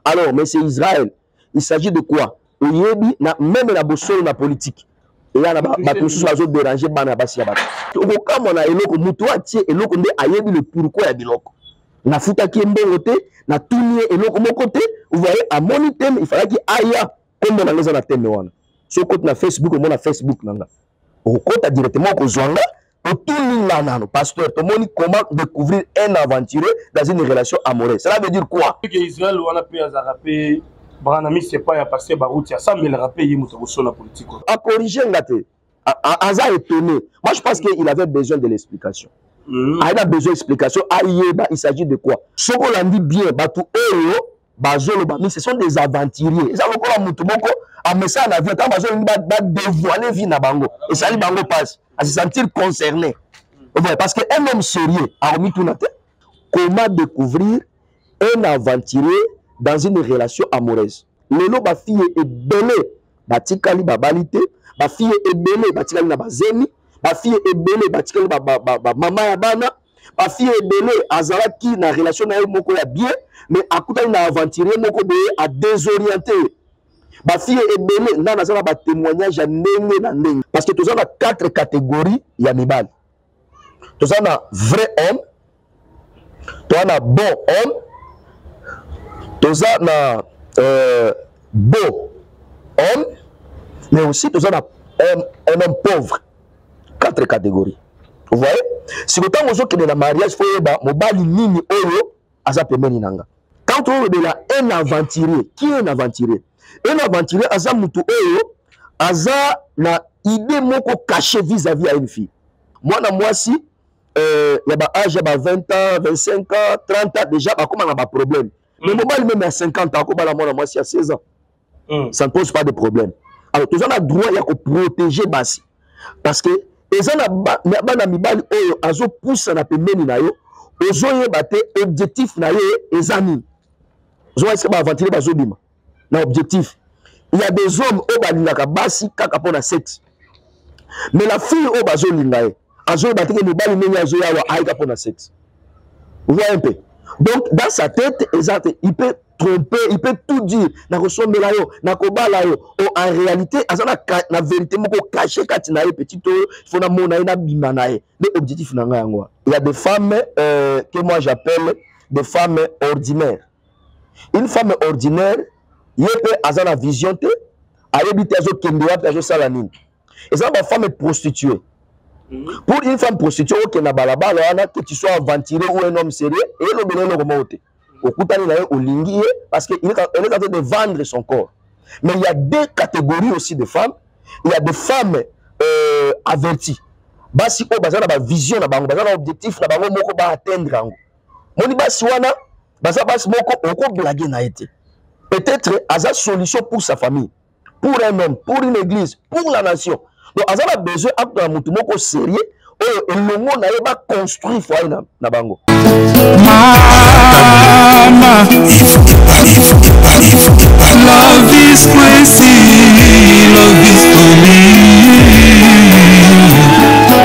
Alors, mais c'est Israël. Il s'agit de quoi? Même la bossole la politique. Et là, tout ça va déranger bana basi ya bato. Comme on a eloko muto atie eloko nde ayebi le pourquoi ya biloko. Na futa ki mbongo te, na tunie eloko moko te. Vous voyez, à mon thème, il fallait qu'il aille comme on a les thème wana. So côté na Facebook, on a Facebook nanga. Au côté directement ko zwanga, tout là nano pasteur, tout moni comment découvrir un aventurier dans une relation amoureuse. Cela veut dire quoi? Que Israël wana pe azarape Branami c'est pas ya passer barouti ya ça mais le rappel yi muto so la politique. A corriger ngate. Aza étonné. Moi je pense qu'il avait besoin de l'explication. Il a besoin d'explication. Il s'agit de quoi? Ce qu'on a dit bien, ce sont des aventuriers. Ils ont encore un moutoumoko, un message à la vie, quand ils dévoiler vie na bango. Et ça les bango passe à se sentir concerné. Parce qu'un homme sérieux, comment découvrir un aventurier dans une relation amoureuse? Le lot, ma fille est belle, batikali babalite, ma fille est belle, batikali na bazemi. Ma fille est belle, maman ya bana. Ma fille est belle, azala qui na relation na moko ya bien, mais akuta na aventurier moko boye a désorienté. Ma fille est belle, na nazala ba témoignage ya ndenge na ndenge. Parce que tous on a 4 catégories ya mibali. Tous on a vrai homme, tous on a bon homme, tous on a beau homme, mais aussi tous on a un homme pauvre. 4 catégories. Vous voyez? Si vous avez un mariage, il faut que quand on a un aventurier, qui est un aventurier? Un aventurier, il a une idée cachée vis-à-vis à une fille. Moi, si il y a âge 20 ans, 25 ans, 30 ans, déjà, il y a un problème. Mais même à 50 ans, moi, si à 16 ans, ça ne pose pas de problème. Alors, tout ça, on a le droit de protéger Bassi. Parce que bana mibali oyo azo poussa na pembeni na yo ozo yeba te objectif na ye ezani zo est-ce ba aventurer bazo bima na objectif. Il y a des hommes au balingaka basi kaka pona sexe, mais la fille au bazo linga ye azo yeba te ke mibali nini azo yawa aika pona sexe. Vous voyez un peu? Donc dans sa tête exact, il peut tromper, il peut tout dire. En réalité, la vérité, caché petit, il faut l'objectif. Il y a des femmes que moi j'appelle des femmes ordinaires. Une femme ordinaire, il peut avoir la vision, et ça, une femme prostituée. Pour une femme prostituée, que tu sois aventuré ou un homme sérieux, et le parce qu'elle est en train de vendre son corps. Mais il y a 2 catégories aussi de femmes. Il y a des femmes averties. Basi o bazana ba vision na bango, bazana objectif na bango moko ba atteindre. Moni basi wana, basa basi moko oko blaguer na été. Peut-être asa solution pour sa famille, pour un homme, pour une église, pour la nation. Donc asa a besoin de mutu moko sérieux. Et le monde n'a pas construit foyer na bango. Mama, love is crazy, love is for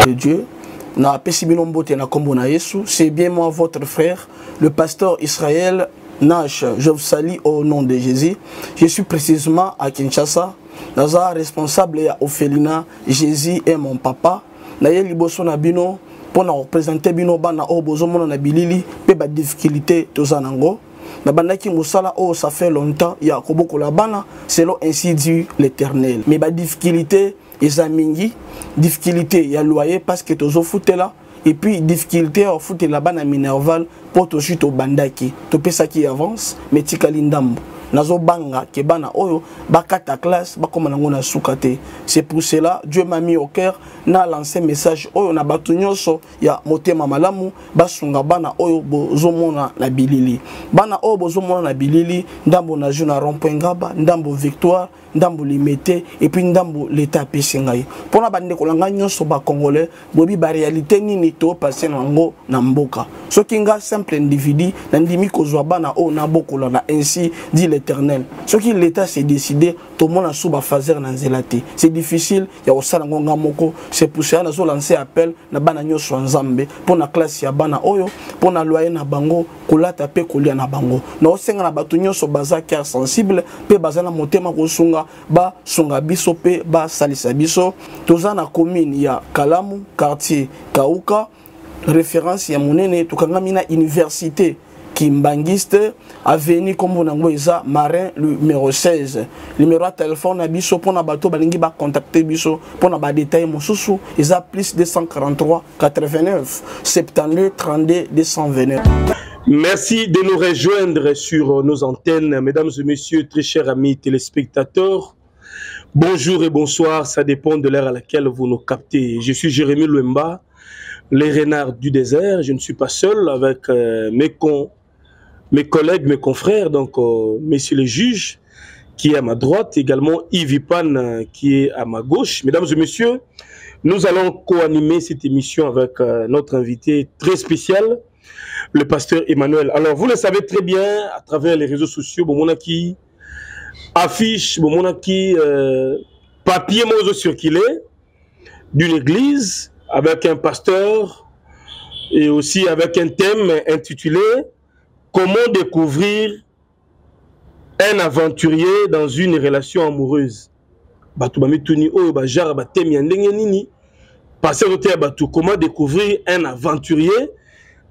me. Dieu, na pesibilombo te na kombo na Yesu, c'est bien moi votre frère, le pasteur Israël Nash. Je vous salue au nom de Jésus. Je suis précisément à Kinshasa, naza responsable ya Ophelina. Jésus est mon papa. Naye liboso na bino pour représenter bino bana o bozomona na bilili pe ba difficulté tozanango na bandaki musala o ça fait longtemps ya koboko la bana selon ainsi dit l'Éternel. Mais ba difficulté ezamingi, difficulté ya loyer parce que tozo futela et puis difficulté au foot la bana minerval pour to chute au bandaki to pesa qui avance mais tikali ndambo nazo banga ke bana oyo bakata classe bakoma nango na sukate. C'est pour cela Dieu m'a mis au cœur na lancé message oyo na batu nyonso ya motema malamu basunga bana oyo bozomona na bilili, bana oyo bozomona na bilili ndambo na juna rond-point Ngaba, ndambo Victoire, ndambo Limité et puis ndambo l'état pesingai pona bande kolanga nyonso ba congolais bobi ba réalité nini to passer nango na mboka soki nga simple individu na ndimi kozwa bana oyo na bokola na ainsi dit l'éternel. Ce qui l'État s'est décidé, tout le monde a sous fazer dans zélati. C'est difficile, il y a aussi ngonga moko, c'est pour ça qu'on a lancé appel na bana nyoso nzambe pour na classe ya bana oyo, pour na loyer na bango, kolata pe kolia na bango. Na osenga na batu nyoso baza cœur sensible, pe baza na motema ko sunga ba sunga biso pe ba salisa biso. Toza na commune ya Kalamu, quartier Kauka, référence ya monene tukangamina université Kimbangiste, avenue Kombonangoisa, Marin, numéro 16. Numéro de téléphone, biso pour na bateau, balingi ba contacter biso pour na ba détail mosusu, ils a plus 243 89 72 32 229. Merci de nous rejoindre sur nos antennes, mesdames et messieurs, très chers amis téléspectateurs. Bonjour et bonsoir, ça dépend de l'heure à laquelle vous nous captez. Je suis Jérémy Louemba, les renards du désert. Je ne suis pas seul avec mes collègues, mes confrères, donc messieurs les juges, qui est à ma droite, également Yves Pan, qui est à ma gauche. Mesdames et messieurs, nous allons co-animer cette émission avec notre invité très spécial, le pasteur Emmanuel. Alors, vous le savez très bien, à travers les réseaux sociaux, Bomonaki affiche, Bomonaki papier mozo circulé d'une église avec un pasteur et aussi avec un thème intitulé Comment découvrir un aventurier dans une relation amoureuse. Comment découvrir un aventurier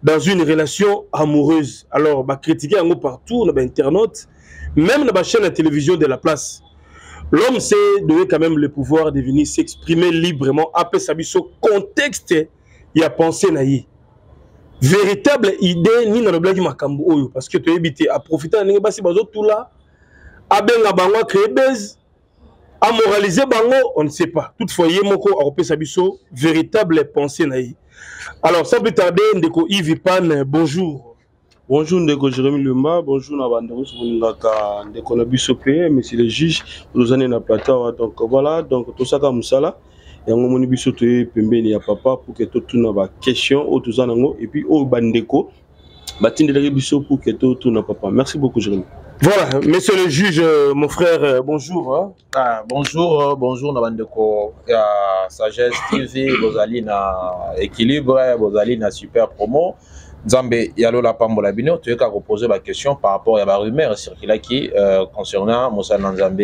dans une relation amoureuse. Alors, critiquer un mot partout, dans l'internaute, même dans la chaîne de télévision de la place. L'homme devait quand même le pouvoir de venir s'exprimer librement après sa mission contexte et à penser naïe. Véritable idée ni dans le blague makambo oyo parce que tu évité à profiter en basi bazo tout là a benga bango créer base à moraliser bango on ne sait pas toutefois yemoko a repé sa biso véritable pensée naïe. Alors sans plus tarder ndeko Yves Pan, bonjour. Bonjour ndeko Jérémy Lumba, bonjour na bandeko ngaka ndeko na biso pe monsieur le juge nous en na plateau donc voilà donc tout ça comme musala yango moni biso to pembeni ya papa pour que tout na ba question au tout zanango et puis au bandeko batindele biso pour que tout na papa. Merci beaucoup Jérémy. Voilà, monsieur le juge, mon frère, bonjour. Hein. Ah, bonjour, bonjour na bandeko ya Sagesse TV, bozali na équilibre, bozali na super promo. Nzambe yalo la pambola bino, tu es qu'à reposer la question par rapport à la rumeur circulaire qui concernant Moussa Nzambe,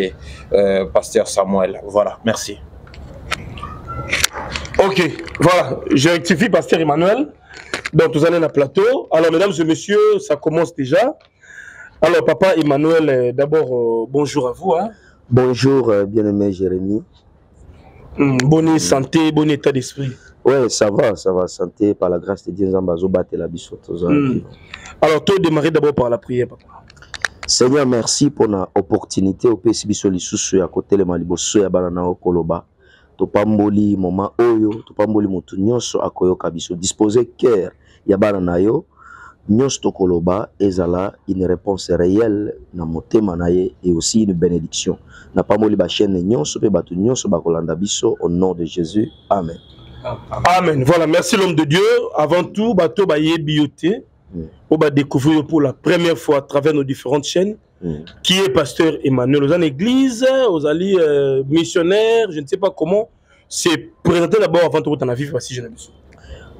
pasteur Samuel. Voilà, merci. Ok, voilà, je rectifie pasteur Emmanuel. Donc, vous allez dans le plateau. Alors, mesdames et messieurs, ça commence déjà. Alors, papa Emmanuel, d'abord, bonjour à vous. Hein. Bonjour, bien-aimé Jérémy. Bonne santé, bon état d'esprit. Oui, ça va, santé, par la grâce de Dieu, la Alors, tu démarrer d'abord par la prière, papa. Seigneur, merci pour l'opportunité au PSB Lissu à côté de Maliboso et Banana Koloba. Tu pamboli moment oyo, tu pamboli motu nyonso akoyo kabiso. Disposer cœur ya Banana yo, nyonso to Koloba, ezala une réponse réelle na motema na ye et aussi une bénédiction. Na pamboli ba chaîne nyonso pe batu nyonso bakolanda biso au nom de Jésus. Amen. Amen. Voilà, merci l'homme de Dieu. Avant tout, bato ba yebioté. On va découvrir pour la première fois à travers nos différentes chaînes qui est pasteur Emmanuel. Aux église, aux alliés missionnaires, je ne sais pas comment. C'est présenté d'abord avant tout en avis. Voici, je l'ai vu.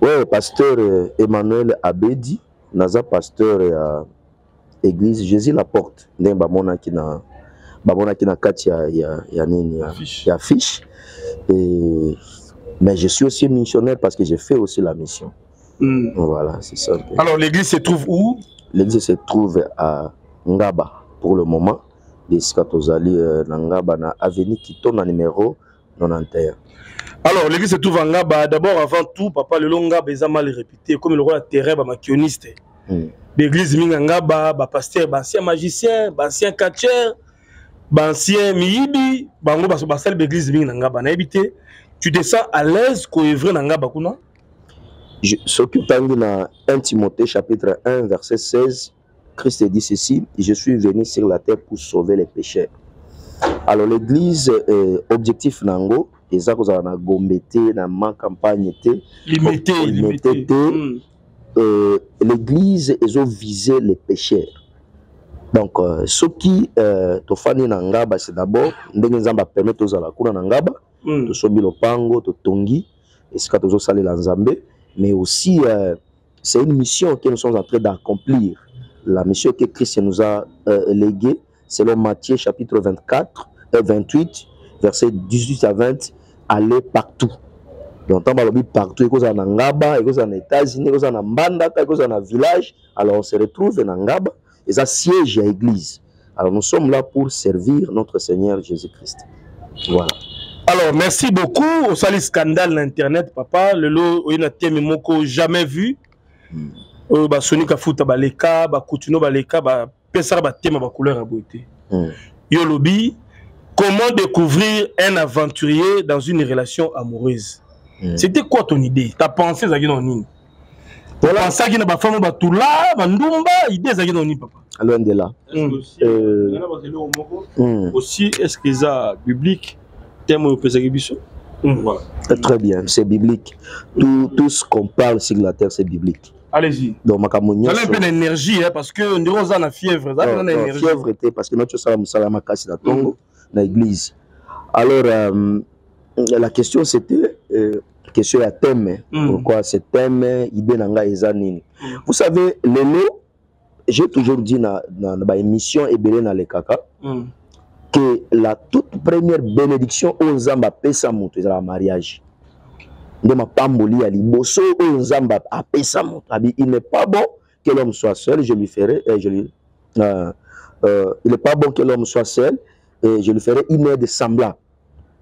Oui, pasteur Emmanuel Abedi, naza pasteur église Jésus la porte. Ndemba mona kina kati ya nini ya fiche. Mais je suis aussi missionnaire parce que j'ai fait aussi la mission. Voilà, c'est ça. Alors l'église se trouve où? L'église se trouve à Ngaba pour le moment. Des Skatozali Ngaba na avenue Kito na numéro 91. Alors l'église se trouve à Ngaba. D'abord, avant tout, papa le Ngaba est mal répété comme le roi terrain makioniste. L'église Ngaba, pasteur, ancien magicien, ancien catcheur, ancien miibi, bango basal l'église Ngaba na habité. Tu descends à l'aise qu'on œuvre dans Ngaba kuna? Ce qui est dans 1 Timothée chapitre 1 verset 16, Christ dit ceci: je suis venu sur la terre pour sauver les pécheurs. Alors l'église objectif nango eza kozala na gombete na ma campagne té limité. L'église ezo viser les pécheurs. Donc ce qui tofani na ngaba c'est d'abord ndenge nzamba permettre aux ala kuna na ngaba to sobi lopango to tongi esika tozo salela nzambe, mais aussi c'est une mission que nous sommes en train d'accomplir, la mission que Christ nous a léguée selon Matthieu chapitre 28 verset 18 à 20, aller partout. Donc tant balobi partout, et cause en ngaba, et cause en États-Unis, et cause en Mbandaka, et cause en village, alors on se retrouve en ngaba et ça siège à l'église. Alors nous sommes là pour servir notre Seigneur Jésus-Christ. Voilà. Alors, merci beaucoup. Au sali scandale l'internet, papa. Le lot, il y a un moko jamais vu. Ba Sonic a foutu baleka, ba Coutinho baleka, ba pesa ba thème ba couleur à beauté. Yo lobby, comment découvrir un aventurier dans une relation amoureuse? C'était quoi ton idée? T'as pensé ça dans nini? Voilà, ça qui n'a pas fait ba tula, ba ndumba, idée ça dans nini, papa? Loin de là. Aussi, est-ce que ça biblique? Voilà. Très bien, c'est biblique. Tout ce qu'on parle sur la terre, c'est biblique. Allez-y. Donc, ma camonia. Ça a un peu d'énergie, hein, parce que nous avons la fièvre. La fièvre était parce que notre salam casse la tombe dans l'église. Alors, la question c'était question à thème. Pourquoi ce thème, idée nanga ezanini. Vous savez, le mot, j'ai toujours dit dans ma émission et belé dans les caca. Que la toute première bénédiction aux Zamba pesa mutu c'est le mariage. De ma pamboli à liboso aux Zamba a pesa mutu. Il n'est pas bon que l'homme soit seul, je lui ferai il n'est pas bon que l'homme soit seul et je lui ferai une aide semblable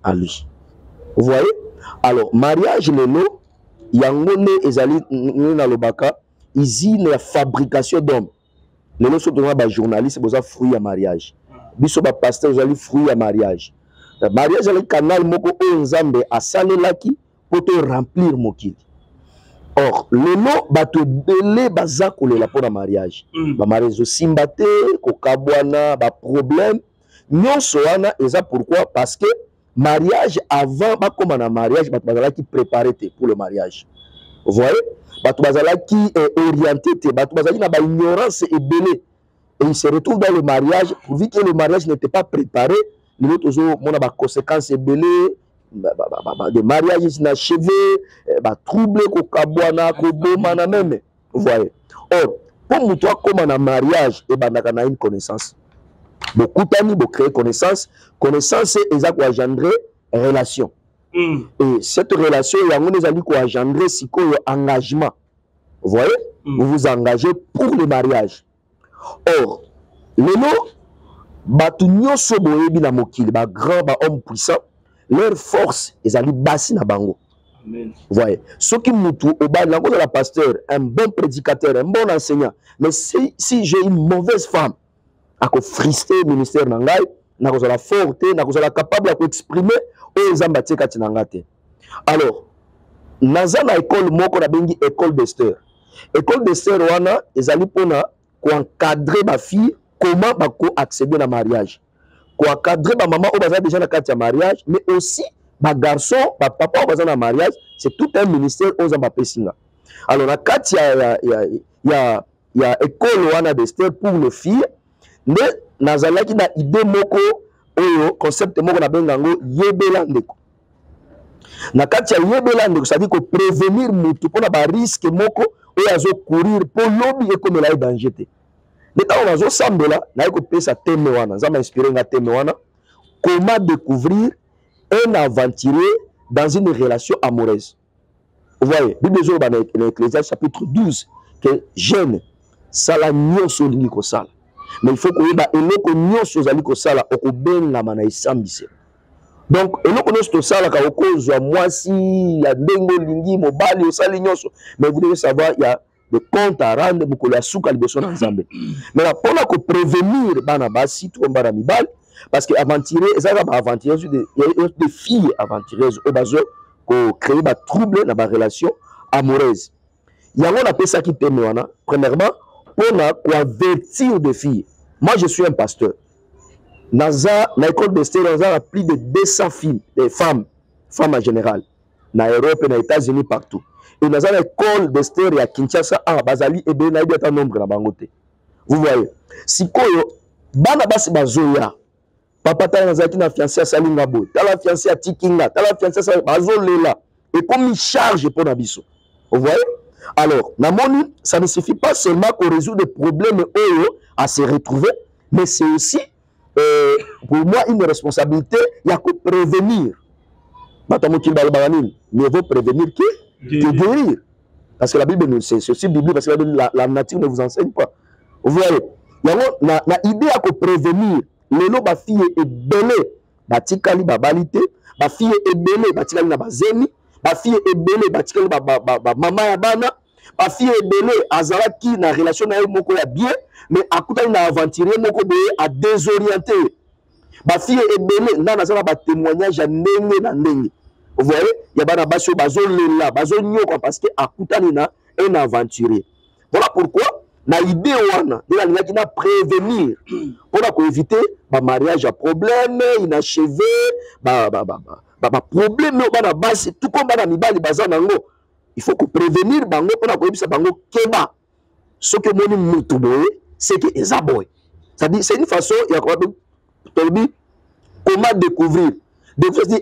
à lui. Vous voyez? Alors mariage le lot yangone ezali na lobaka usine la fabrication d'hommes. Le lot surtout ba journaliste besoin fruit à mariage. Biso ba pasteur jali fruit à mariage. Le mariage est le canal moko o nzambe asale laki pour te remplir mokili. Or le lot ba te belé baza kolela pour le mariage. Ba mariage simbate ko kabwana ba problème nyonso wana eza pourquoi parce que mariage avant ba comme na mariage ba bazala qui préparer pour le mariage. Vous voyez? Ba bazala qui orienté te ba bazali na ba ignorance et belé. Et il se retrouve dans le mariage, vu que le mariage n'était pas préparé, les autres ont des conséquences belées, des mariages inachevé, troubles, même. Vous voyez. Or, pour toi, comme un mariage, et on a une connaissance. Beaucoup d'amis ont créé connaissance. Connaissance, c'est engendrer relation. Et cette relation, il y a un engendrer engagement. Vous voyez? Vous vous engagez pour le mariage. Or, lelo batu nyonso boyebi na mokili ba grand ba homme puissant, leur force ezali basi na bango. Amen. Vous voyez, ceux qui mutu au bas de la pasteur, un bon prédicateur, un bon enseignant, mais si j'ai une mauvaise femme, à ko frister ministère nangai, na ko la forte, na ko la capable à exprimer o zambati katinangate. Alors, nazana école moko na bengi école d'Esther. École d'Esther wana ezali pona pour encadrer ma fille, comment accéder au mariage. Pour encadrer ma maman, on va déjà dans le mariage, mais aussi ma garçon, ma papa, on va dans le mariage, c'est tout un ministère aux Ambapessinga. Alors, il y a école d'Esther pour les filles, mais nazalaki na idée moko, concept moko na bengango, yebelandeko. Na kati ya yebelandeko, ça dit que prévenir mutu pour na risque moko, et à courir pour lobby et comme là danger. Les temps on a ensemble là, na ko pesa thème wana, ça m'a inspiré na thème wana, comment découvrir un aventurier dans une relation amoureuse. Vous voyez, Bible dans Ecclésiaste chapitre 12 que jeune sala nyonso lingi ko sala. Mais il faut que ba eloko nyonso zali ko sala okobenga mana isambise. Donc eloko nyonso sala ka okozwa mwasi ya ndengo lingi mobali osali nyonso, mais vous devez savoir il y a des comptes à rendre beaucoup la souka liboso na nzambe. Mais là pour la ko prévenir bana basi to mbara mibali parce que aventurer ça va aventurer des filles aventureuses au bazo ko créer ba trouble dans ba relation amoureuse. Yango on appelle ça qui t'aime wana premièrement pour na ko avertir des filles. Moi je suis un pasteur. Naza na école d'Esther a plus de 200 filles, des femmes en général, na Europe et na États-Unis partout. Et naza na école d'Esther à Kinshasa à Bazali et ben na un nombre na bangote. Vous voyez. Si koyo bana basi bazoya papa tala nazaki na fiancé à salinga boy tala fiancé à tikinga tala fiancé à bazolela et comme il charge pour na biso. Vous voyez. Alors namoni ça ne suffit pas seulement pour résoudre des problèmes à se retrouver, mais c'est aussi pour moi une responsabilité, il y a que prévenir. Mieux vaut prévenir que guérir. Parce que la Bible, c'est aussi biblique, parce que la nature ne vous enseigne pas. Vous voyez, il y a une idée à prévenir. Les lots, ma fille est belée, batikali babalite, ma fille est belée, batikali na bazeni, ma fille est belée, batikali maman ya bana, ma fille est belée, azala qui na relation na moko ya bien, mais à côté na aventurier moko de à désorienter. Ma fille est belée, na nazala ba témoignage à ndenge na ndenge. Vous voyez, il y a bana baso bazo lela, bazo nyoko parce que à côté na un aventurier. Voilà pourquoi na idée wana de la qui na prévenir pour éviter ba mariage à problème inachevé ba problème bana basi tout comme bana mibali bazanango. Il faut que prévenir bango pour ko ebisa bango keba ce que moni mutu boye c'est que ezaboy. C'est-à-dire c'est une façon il y a comment découvrir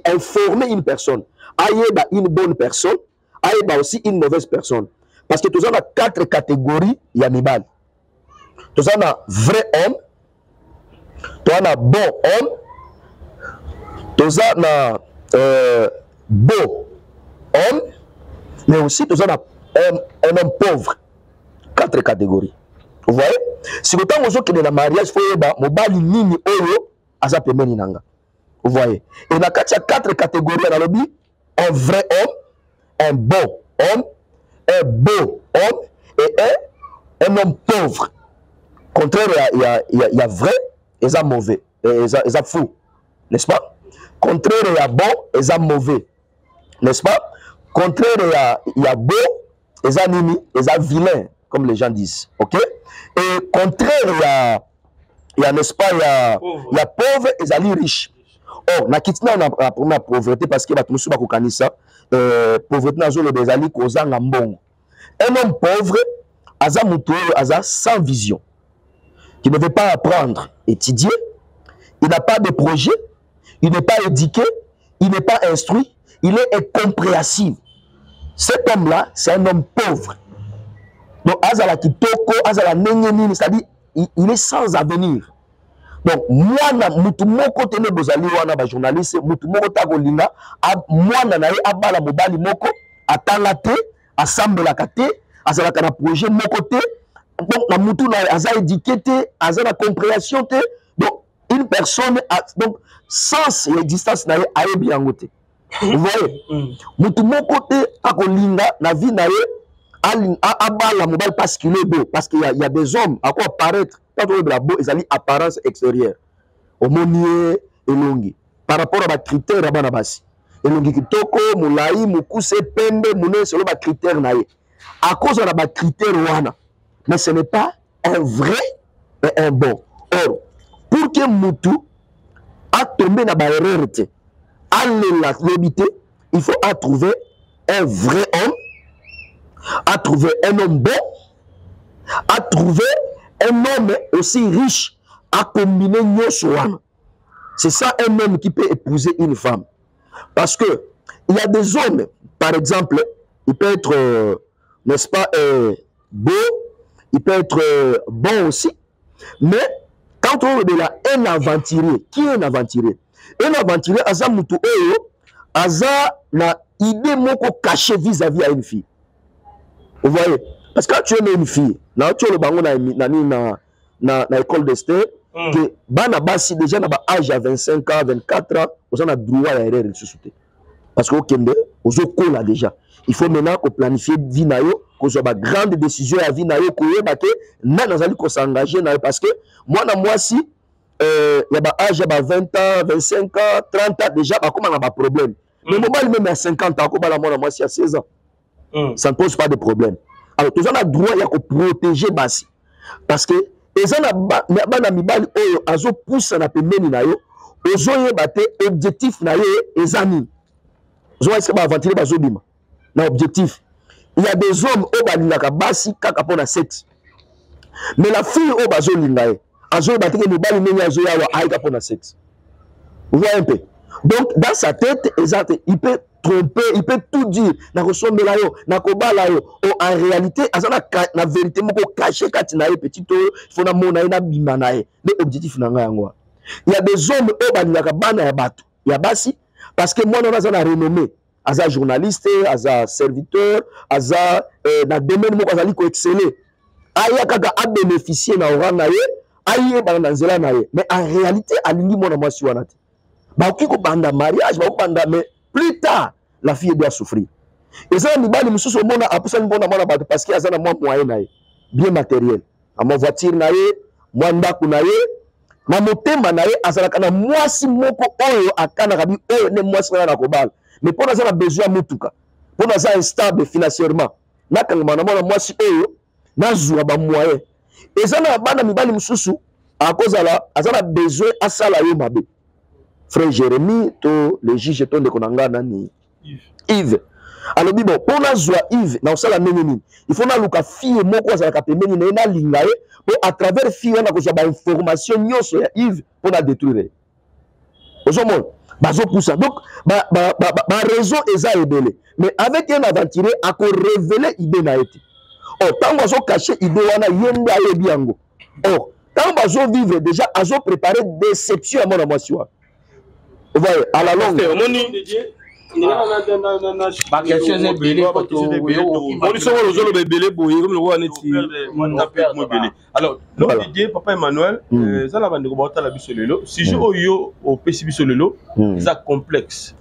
informer une personne ayeba une bonne personne ayeba aussi une mauvaise personne. Parce que tous on a 4 catégories, il y a mibali. Tous on a vrai homme, tous on a bon homme, tous on a beau homme, mais aussi tous on a un homme pauvre. 4 catégories. Vous voyez? Si vous avez un mariage, il faut que mobali nini oyo aza pemeni nanga. Vous voyez? Et on a 4 catégories dans le but, un vrai homme, un bon homme, un beau homme et un homme pauvre. Contraire, il y a vrai et ça mauvais, et ça fou, n'est-ce pas? Contraire, il y a bon et ça mauvais, n'est-ce pas? Contraire, il y a beau et ça nini, et ça vilain, comme les gens disent, ok? Et contraire, il y a n'est-ce pas, il y a pauvre et ça riche. Oh, na kitina na première pauvreté parce que batu musu bakokanisa pauvreté na zo le bezali kozanga mbongo. Un homme pauvre aza mutu aza sans vision, qui ne veut pas apprendre, étudier, il n'a pas de projet, il n'est pas éduqué, il n'est pas instruit, il est incompréhensible. Cet homme-là, c'est un homme pauvre. Donc azala kitoko, azala nengenini, c'est-à-dire il est sans avenir. Donc, moi, mutu moko tene bozali wana ba journaliste, mutu moko tagolinga, moi na nae abala mobali moko, atanga te, assemble la kate, azala kana projet moko te, donc na mutu na aza éduqué te, aza na compréhension te, donc une personne, donc sans l'existence na aye biango te. Vous voyez? Mutu moko te tagolinga na vie na ye, abala mobali parce qu'il est beau, parce qu'il y a des hommes à quoi apparaître. Quand on est beau, ils ont apparence extérieure. Omonier et longi. Par rapport à ma critère, à Banabasi. Et longi kitoko, moulaï, moukousse, pembe, mouné, selon ma critère naïe. À cause de ma critère wana. Mais ce n'est pas un vrai et un bon. Or, pour que Moutou a tombé dans la erreur, il faut trouver un vrai homme, à trouver un homme bon, à trouver un homme aussi riche à combiner Nyosoan. C'est ça un homme qui peut épouser une femme. Parce que il y a des hommes, par exemple, il peut être, n'est-ce pas, beau, il peut être bon aussi. Mais quand on est là, un aventurier, qui est un aventurier? Un aventurier, Aza Moutou Oyo, Aza na idée moko cachée vis-à-vis à une fille. Vous voyez? Parce que quand tu aimes une fille, tu as le bango na école d'Esther, que bana basi déjà na ba âge à 25 ans, 24 ans, on a droit à erreur de susciter. Parce que au Kende, on a déjà. Il faut maintenant qu'on planifie vie na yo, qu'on soit ba grande décision à vie na yo, qu'on y que na nazali qu'on s'engage na yo parce que moi si il y a ba âge à 20 ans, 25 ans, 30 ans déjà, bah comment on a pas problème. Mais moi même à 50 ans, comme moi si à 16 ans. Ça ne pose pas de problème. Alors, tous on a droit à protéger Bassi. Parce que, les gens mibali oyo azo pousse na pembeni na yo, ozo yebate objectif na yo ezami. Ozo est-ce que ba aventurer bazo bima. Na objectif. Il y a des hommes au balingaka Bassi kaka pona sexe. Mais la fille au bazo lingae, azo bateke mobali nenya azo yawa aika pour na sexe. Vous voyez un peu. Donc dans sa tête, exact, il peut tromper, il peut tout dire. Na ressemble là yo, na kobala yo. En réalité, azana na vérité moko caché katina ye petit to, il faut na mona na bima na ye. Les objectifs na nga yango. Il y a des hommes au balaka bana ya bato. Ya basi parce que moi on a na renommée. Aza journaliste, aza serviteur, aza na domaine moko azali ko exceller. Aya kaka a bénéficier na oranga ye, aye bana nzela na ye. Mais en réalité, alingi mona mwasi wana te. Ba okiko banda mariage, ba banda mais plus tard la fille doit souffrir. Et ça ni bali mususu mona apusa ni mona mona bato parce que azana mwa moyen na ye, bien matériel. A ma voiture na ye, mwa ndaku na ye, na motema na ye azalaka na mwasi moko oyo akana kabi oyo ne mwasi na kobala. Mais pour ça, on a besoin de tout cas. Pour ça, instable financièrement. Na kangama na mona mwasi oyo na zuwa ba moyen. Et ça na bana mibali mususu à cause là, azana besoin à sala yo mabe. Frère Jérémy to le juge to de konanga nani Yves. Alors bon, pour na zuwa Yves na sala nini. Il faut na luka fille moko za ka pembeni na lingaye pour à travers fille na ko ba information nyonso ya Yves pour na détruire. Ozomon bazo poussa. Donc ba raison eza ebele. Mais avec un aventurier à ko révéler idée na été. Oh, tant bazo cacher idée wana yenda yebi yango. Oh, tant bazo vivre déjà azo préparer déception à mon amour. Vous voyez à la longue. Ba question est belé pour alors, Didier, Papa Emmanuel, ça la bande de la bisolelo. Si je oyo au PC bisolelo, c'est complexe.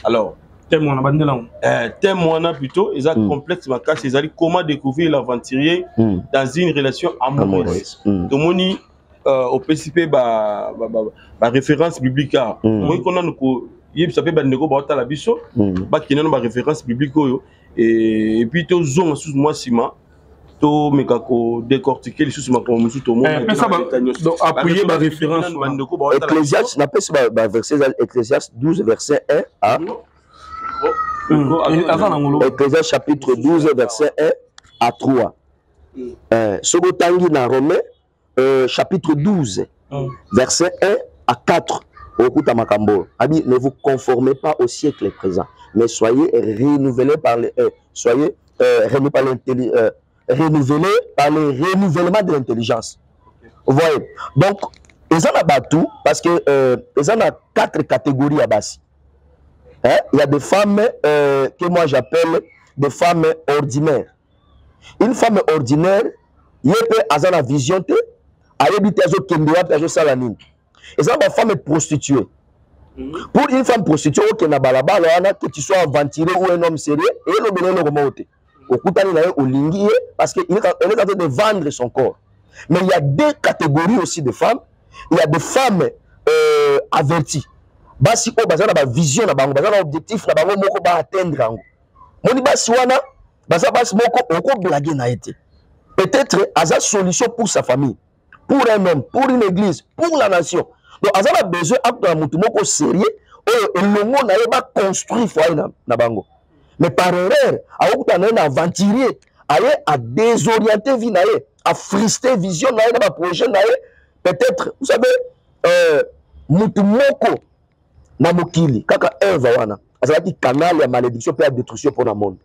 Alors, témoin plutôt, ils ont complexe ma cache, ils allaient comment découvrir l'aventurier dans une relation amoureuse. Donc au PCP ba référence biblique. Moi qu'on a il s'appelle Bandego Bata la biso, ba qui n'a pas référence biblique et puis to zone sous moi ciment, to mekako décortiquer les sous ma comme sous to moi. Donc appuyer ma référence Ecclésiaste, n'a pas verset Ecclésiaste 12 verset 1 à Ecclésiaste chapitre 12 verset 1 à 3. Sogotangi na Romain chapitre 12 verset 1 à 4. Ne vous conformez pas au siècle présent, mais soyez renouvelés par le renouvellement de l'intelligence. Vous voyez? Donc, ils en ont tout parce que ils en ont 4 catégories à base. Il y a des femmes que moi j'appelle des femmes ordinaires. Une femme ordinaire, il peut avoir la vision, elle habite à Salanine. Et ça, ma femme est prostituée. Pour une femme prostituée, que tu sois aventurier ou un homme sérieux, et le bénéfice parce qu'elle est en train de vendre son corps. Mais il y a 2 catégories aussi de femmes. Il y a des femmes averties. Basi o bazana ba vision na bango, bazana objectif na bango moko ba atteindre yango. Moni basi wana, baza basi moko oko blaguer na été. Peut-être aza solution pour sa famille, pour un homme, pour une église, pour la nation. Donc aza a besoin de mutu moko sérieux et longo na ba construire foyer na bango. Mais par erreur, aokuta na aventurier, aye a désorienter vie na ye, a frister vision na ye na projet na ye. Peut-être, vous savez, mutu moko na mokili kaka Eva wana azalaki canal ya malédiction pe ya destruction pour le monde.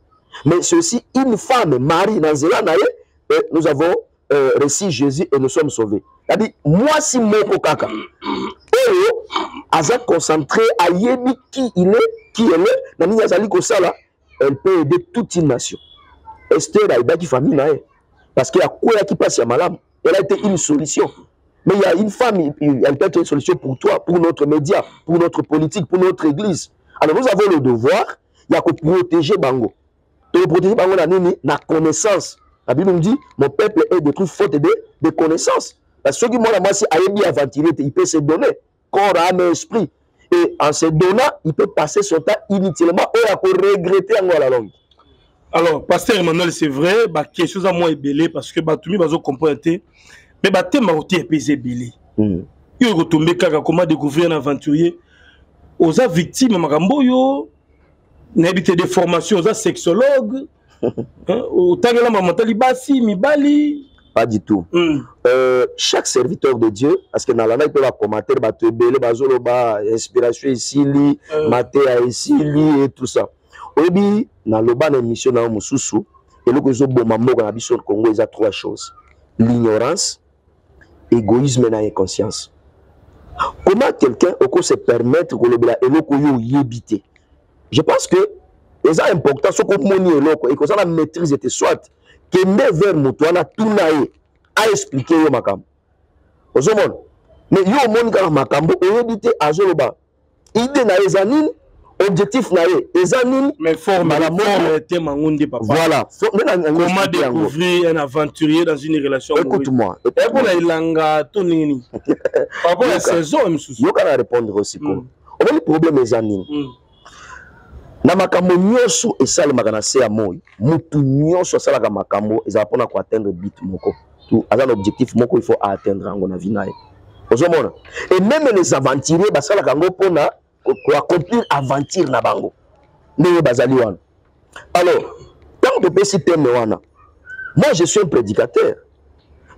Mais ceci une femme Marie na nzela na ye et nous avons reçu Jésus et nous sommes sauvés. C'est-à-dire moi si moko kaka oyo aza concentré à yebi qui il est, qui elle est na nini azali ko sala, elle peut aider toute une nation. Esther a aidé famille na ye parce qu'il y a quoi qui passe ya malam, elle a été une solution. Mais il y a une femme, elle peut être une solution pour toi, pour notre média, pour notre politique, pour notre église. Alors nous avons le devoir, il y a que protéger Bango. Pour protéger Bango, la connaissance. La Bible nous dit, mon peuple est détruit faute de connaissance. Parce que ceux qui m'ont amassé à bien aventurer, il peut se donner, corps, âme et esprit. Et en se donnant, il peut passer son temps inutilement et il peut regretter à la longue. Alors, Pasteur Emmanuel, c'est vrai, quelque chose à moi est belé parce que tout le monde va comprendre. Mais le thème est pesé belé. Il y a comment découvrir un aventurier. Aux victimes, Magamboyo, n'habite des formations, aux sexologues, au Tangela Mamantali Bassi, Mibali, Pas du tout. Chaque serviteur de Dieu, parce que dans la il peut commenter, inspiration ici, maté ici, et tout ça. Obi, dans le bas d'émission, dans le sous et le Congo, il y a trois choses: l'ignorance, égoïsme et inconscience. Comment quelqu'un peut se permettre de le je pense que c'est important, ce que mon et que ça la maîtrise était soit que vers Moutouana tout naïe à expliquer yo makam. Ozomon. Mais yo mon ka makambo o yebite azoloba. Idée na ezanine, objectif na ezanine, mais forme la forme thème ngonde papa. Voilà. Comment découvrir un aventurier dans une relation? Écoute-moi. Et pour la ilanga tonini. Par rapport à la saison même sous. Yo kana répondre aussi comme. On a le problème ezanine. Na makambo nyonso esalemaka na se ya moi mutu nyonso asalaka makambo ezala mpona koatteindre but moko tout aza na objectif moko il faut atteindre yango na vie na ye ozomona et même les aventuriers basalaka yango mpona koaccomplir aventure na bango ndenge bazali wana. Alors tant topesi teme wana, moi je suis un prédicateur,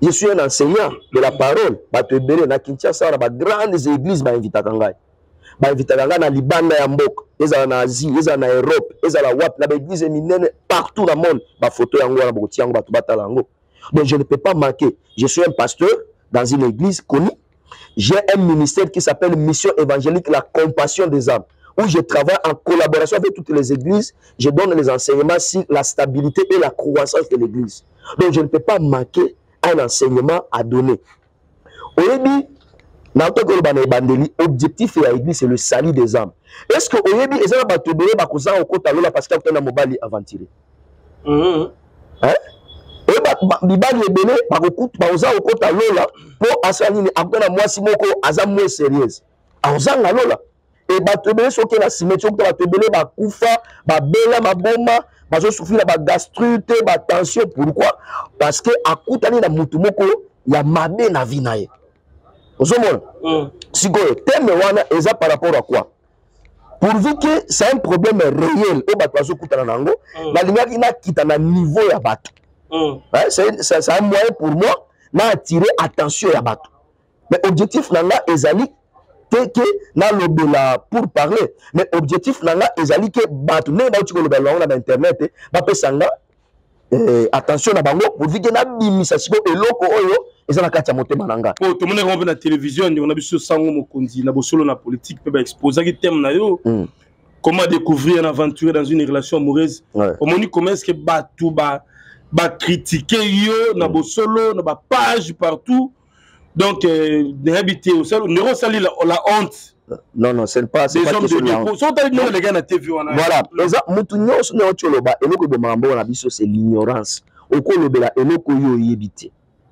je suis un enseignant de la parole. Bato ebele na Kinshasa na ba grandes églises bainvitaka ngai na libanda ya mboka, ezala na Asie, ezala na Europe, ezala wap na l'église minene partout dans le monde, ba photo yango na boti yango bato batala yango. Donc je ne peux pas manquer. Je suis un pasteur dans une église connue. J'ai un ministère qui s'appelle Mission évangélique la compassion des âmes, où je travaille en collaboration avec toutes les églises. Je donne les enseignements sur la stabilité et la croissance de l'église. Donc je ne peux pas manquer un enseignement à donner. Oyebi objectif de l'église, c'est le salut des âmes. Est-ce que Oyebi est-ce que tu as besoin de kota lola parce que tu as mobali aventuré? Hein? Bibali ebele bakoza okota lola po asalini akona mwasi moko aza moins sérieuse. Azanga lola. Et bato ebele soki na cimetière ko bato ebele bakufa, babela maboma, bazo souffrir ba gastrite, ba tension. Pourquoi? Parce que akutani na mutu moko ya mabe na vie na ye. Ozomona. Sikoyo thème wana eza par rapport à quoi? Pourvu que c'est un problème réel au bato bazo kutana nango, na lingaki na kita na niveau ya bato. C'est un moyen pour moi d'attirer attention à bato. Mais objectif nanga ezali que na lobela pour parler. Mais objectif nanga ezali que bato ne ba utiko lobela na internet ba pesanga attention na bango pourvu que na bimisa siko eloko oyo ezala kati ya motema nanga. Oh tout le monde est na télévision on a biso sango mokonzi na bosolo na politique pe ba exposer ki thème na yo. Comment découvrir un aventurier dans une relation amoureuse? Comment comment est-ce que bato ba critiquer yo na bo solo na ba page partout donc n'habiter au sol ne resali la honte. Non ce n'est pas des hommes de Dieu sont allés les gars na TV wana voilà eza mutu nyonso ne otoloba eloko bo mambo na biso c'est l'ignorance okolobela eloko yo yebite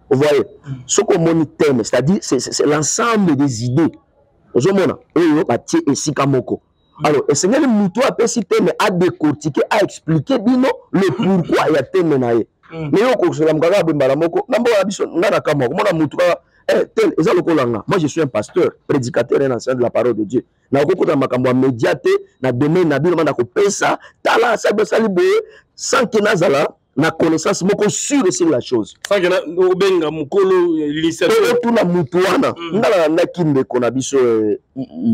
vous voyez ce qu'on moni thème c'est-à-dire c'est l'ensemble des idées ozomona oyo batie esika moko. Alors, et c'est le mouton a pesité, mais à décortiquer, à expliquer, bino, le pourquoi il y a thème naïe. Mais au cours de la mgara, bimbalamoko, n'ambo abison, n'ana kamo, mon mouton, tel, et ça le kolanga. Moi, je suis un pasteur, prédicateur et enseignant de la parole de Dieu. Na koko ta makambo médiaté, na domaine na bino, na ko pesa, tala, sa be salibo, sans que nazala, na connaissance moko sur la chose. Sans que na obenga mukolo l'initiative. Tout na mutuana. Ndala na kimbe kona biso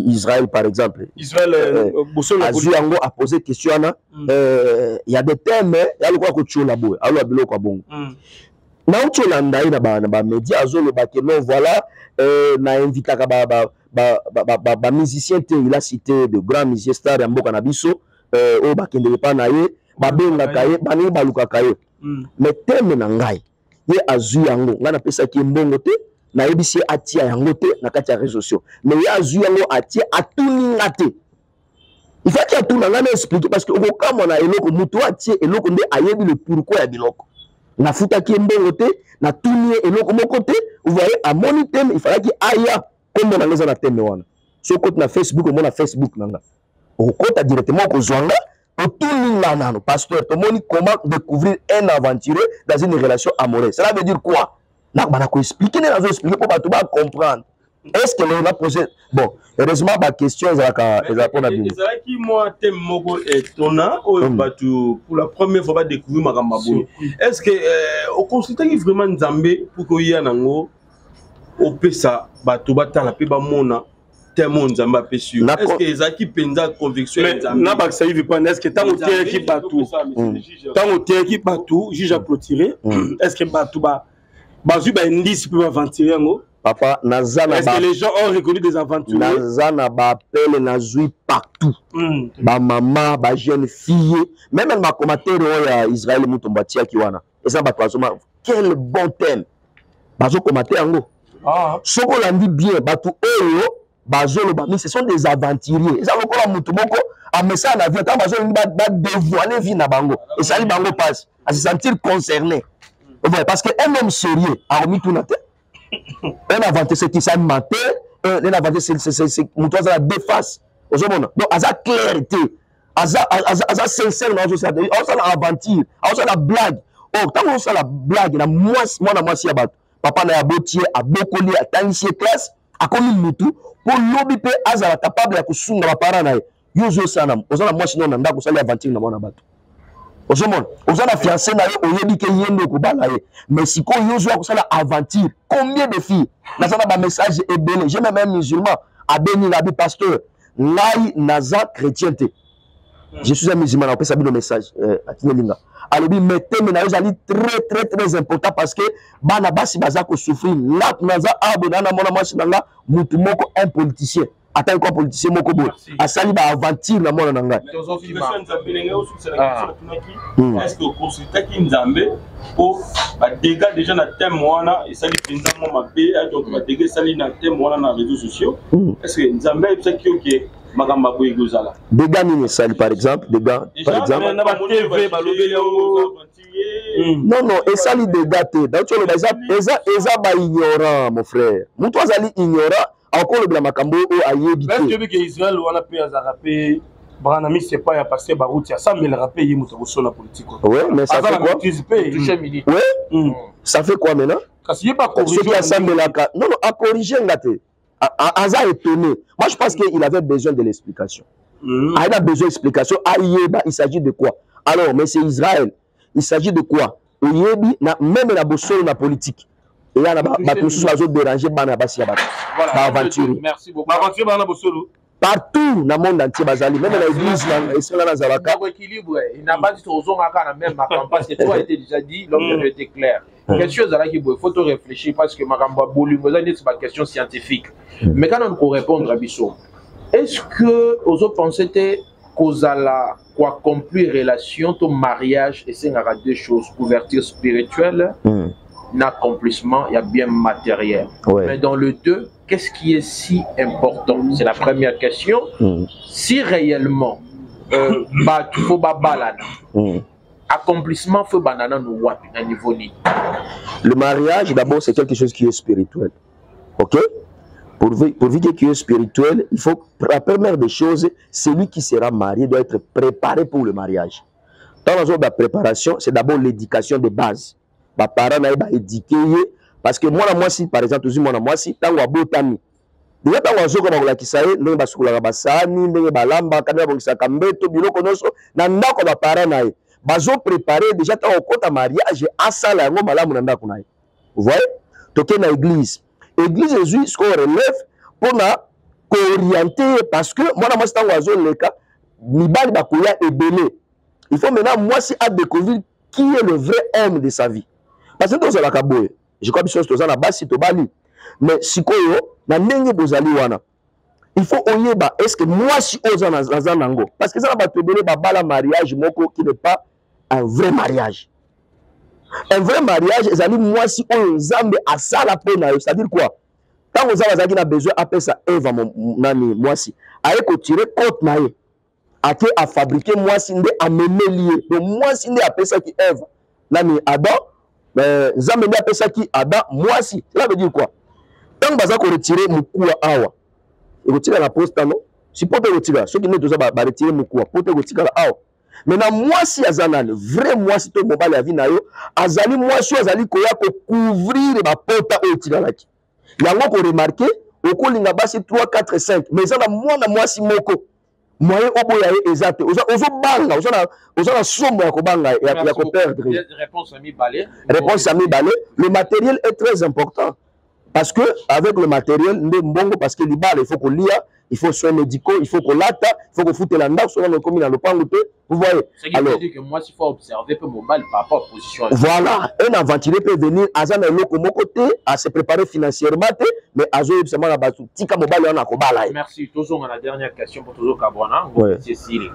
Israël par exemple. Israël Azuango a posé question na il y a des thèmes ya lokwa ko tchola boy. Alors biloko bongo. Na tchola ndai na ba média azolo ba que non voilà na invitaka ba musicien te il a cité de grands musiciens stars ya mboka na biso o ba kende pa na ye babenga kaye bani baluka kaye. Mais thème na ngai ye azu yango ngana pesa ki mbongo te na yebisi atia yango te na kati ya réseaux sociaux mais ye azu yango atia atuni ngate il faut que atuna ngana expliquer parce que oko kama na eloko mutu atie eloko nde ayebi le pourquoi ya biloko na futa ki mbongo te na tuni eloko moko te vous voyez à moni thème il fallait ki aya comme na ngeza na thème wana so côté na Facebook au na Facebook nanga okota directement ko zwanga. Tout le pasteur, comment découvrir un aventurier dans une relation amoureuse. Cela veut dire quoi? Expliquer, pour comprendre. est-ce que l'on a posé bon heureusement ma question ezalaka pour la bien ezalaki moi thème moko étonnant oyo bato pour la première fois ba découvrir makambo boye est-ce que au consultaki vraiment Nzambe pour ko ya nango opesa bato batala pe ba mona tellement Nzambe apesi est-ce que ezalaki penza conviction Nzambe na ba saïvi pas est-ce que tant otier ki bato juge a clôturé est-ce que bato ba bazu ba indice peut aventurer ngo papa nazana est-ce que les gens ont reconnu des aventuriers nazana ba appel nazui partout ba maman ba jeune fille même ma commentaire ya Israël mutomba tia ki wana eza ba twazoma quel bon thème bazo commentaire ngo soko landi bien bato oyo bazolo ba ce sont des aventuriers eza lokola mutu moko a message na vie tant bazolo ba dévoiler vie na bango et ça li bango passe à se sentir concerné parce que un homme sérieux a remis tout na tête. Un avantage c'est qu'il s'est menté, un avantage c'est mutu za deux faces. Ozomona. Donc aza clarté, aza sincère dans ça, on la aventure, on la blague. Oh, tant on la blague na moi na moi si abat. Papa na ya botier a bokoli a tangisie classe, a komi mutu pour lobi pe azala capable ya kusunga ba parents na yozo sana. Ozala moi sinon na ndako sali aventure na mwana bato. Ozomona, ozala fiancé na yo oyebi ke yendo ko bala ye. Mais si ko yozo ko sala aventure, combien de filles nazana ba message ebele, j'ai même un musulman a béni la bi pasteur, ngai naza chrétienté. Je suis un musulman, on peut savoir le message atinelinga. Alobi mettez mais na yo ali très important parce que bana basi bazako souffrir là naza abona na mona mwasi nanga mutu moko un politicien. Attends quoi politicien moko bo asali ba aventure na mona nanga est-ce que consultaki Nzambe pour ba dégâts déjà na thème wana et sali penza mo mabe donc ba dégâts sali na thème wana na réseaux sociaux est-ce que Nzambe c'est que magamba boy gozala dégâts nini sali par exemple dégâts par exemple na ba TV balobe non et sali dégâts te donc tu le eza ba ignorant mon frère mutu azali ignorant encore le makambo o ayebi te même que Israël wana pe azaka pe branami c'est pas ya passer barouti ça mais le rappel yi mutu so la politique ouais mais ça fait quoi ouais ça fait quoi maintenant parce qu'il pas corriger non à corriger ngate aza étonné moi je pense qu'il avait besoin de l'explication il a besoin d'explication ayeba il s'agit de quoi alors mais c'est Israël il s'agit de quoi oyebi na même la bosolo na politique et là ba tous les autres déranger bana basi ya bato ba aventure merci beaucoup aventure bana bosolo partout dans le monde entier bazali même la église là na zalaka équilibre il n'a pas dit tozonga kana même parce que tout a été déjà dit l'homme était clair quelque chose là qui il faut te réfléchir parce que makambo bolingo ça c'est pas question scientifique mais quand on peut répondre à biso est-ce que aux autres pensaient kozala quoi conclure relation ton mariage et c'est deux choses couverture spirituelle l'accomplissement, il y a bien matériel. Ouais. Mais dans le deux, qu'est-ce qui est si important? C'est la première question. Si réellement, il faut balana, accomplissement, il faut banana nous à niveau ni. Le mariage, d'abord, c'est quelque chose qui est spirituel. Ok? Pour vivre qui est spirituel, il faut, la première des choses, celui qui sera marié doit être préparé pour le mariage. Dans la zone de la préparation, c'est d'abord l'éducation de base. Ba parents na ba éduquer parce que moi si par exemple moi si tango abotami déjà tango azoko ba la kisaye ndenge ba sukula ba sani ndenge ba lamba kana ba kisaka mbeto biloko noso na ndako ba parents na ye bazo préparer déjà tango kota mariage asala yango malamu na ndako na ye vous voyez toke na église Jésus ce qu'on relève pour na orienter parce que moi si tango azo leka mibali ba koya ebele il faut maintenant moi si à découvrir qui est le vrai homme de sa vie. Parce que dans la kaboye, je crois que c'est dans basi to bali. Mais si koyo na ndenge bozali wana. Il faut oyeba est-ce que moi si oza na zanango parce que ça va te donner bala mariage moko qui n'est pas un vrai mariage. Un vrai mariage ezali moi si oyo Nzambe asala pona, c'est-à-dire quoi? Tant que Nzambe azaki na besoin appeler ça Eva nani moi si aye ko tirer compte na ye. A fabriquer moi si ndé amener lié. Donc moi si ndé appelle ça qui Eve. Nani Adam Nzambe ndé appelle ça qui Adam moi si. Cela veut dire quoi? Tant baza ko retirer mukuwa awa. Et retirer la poste non. Si pote retirer, ceux qui ne doivent pas retirer mukuwa, pote retirer la awa. Maintenant moi si azanane, vrai moi si to mobile ya vie na yo, azali moi si azali koya ko couvrir ba porte o retirer la ki. Yango ko remarquer okolinga basi 3 4 5 mais eza na mwana mwasi moko moyen oboya ye eza te ozobanga oza na sombo ya kobanga ya koperdre. Réponse à mibale. Le matériel est très important parce que avec le matériel nde mbongo, parce que libala il faut qu'on lia, il faut soins médicaux, il faut qu'on lata, il faut qu'on foute la ndako sur le commis dans le pango. Vous voyez. Alors que moi s'il faut observer peu mobile par rapport à position. Voilà, un aventurier peut venir azana loko côté à se préparer financièrement mais azo seulement la batu tika mobile on a kobala. Merci. Toujours la dernière question pour toujours Kabwana, Cécile.